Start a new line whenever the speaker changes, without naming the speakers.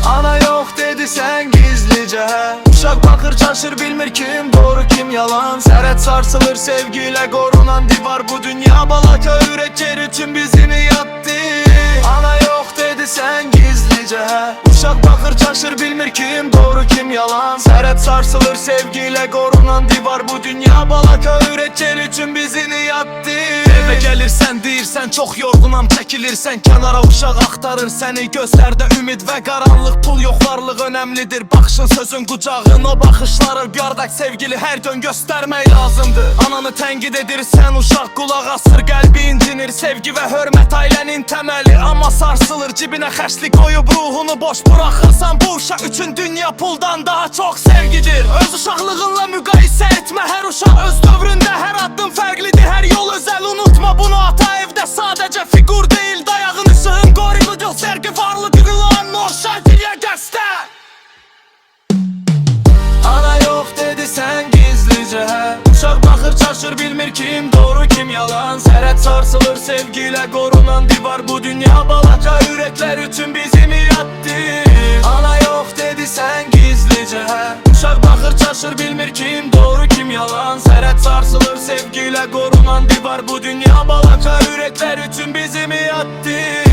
Ana yok dedi sen gizlice. Uşak bakır çaşır bilmir kim doğru kim yalan. Seret sarsılır sevgiyle korunan divar. Bu dünya balaka üretker için bizi mi yattı? Ana yok dedi sen gizlice. Uşak bakır çaşır bilmir kim doğru kim yalan. Seret sarsılır sevgiyle korunan divar. Bu dünya balaka üretker için bizi mi yattı? Eve gelirsen deyirsən çok yorgunam, çekilirsen kenara. Uşak aktarır seni gözlerde ümit ve karanlık. Pul yok varlık önemlidir, bakışın sözün kucağın. O bakışları yardak sevgili her dön göstermek lazımdır. Ananı tənkid edirsən uşak kulak asır, kalbi incinir. Sevgi ve hürmet ailenin temeli ama sarsılır. Cibine xəşlik koyup ruhunu boş bırakırsan bu uşak üçün dünya puldan daha çok sevgidir. Öz uşaklığınla müqayisə etme, her uşak öz dövründe her addım farklıdır. Her yol özel, unutma bunu, hata evde sadece figur değil. Dayağın ışığın qoruylu gösterge varlı duyulan o şarkıya göster. Ana yok dedi sen gizlice. Uşak bakır çaşır bilmir kim doğru kim yalan. Seret sarsılır sevgiyle korunan divar. Bu dünya balaka yürekler üçün bizi mi yattı? Ana yok dedi sen gizlice. Uşak bakır çaşır bilmir kim doğru kim yalan. Seret sarsılır sevgiyle korunan divar. Bu dünya balaka yürekler üçün bizi mi yattı?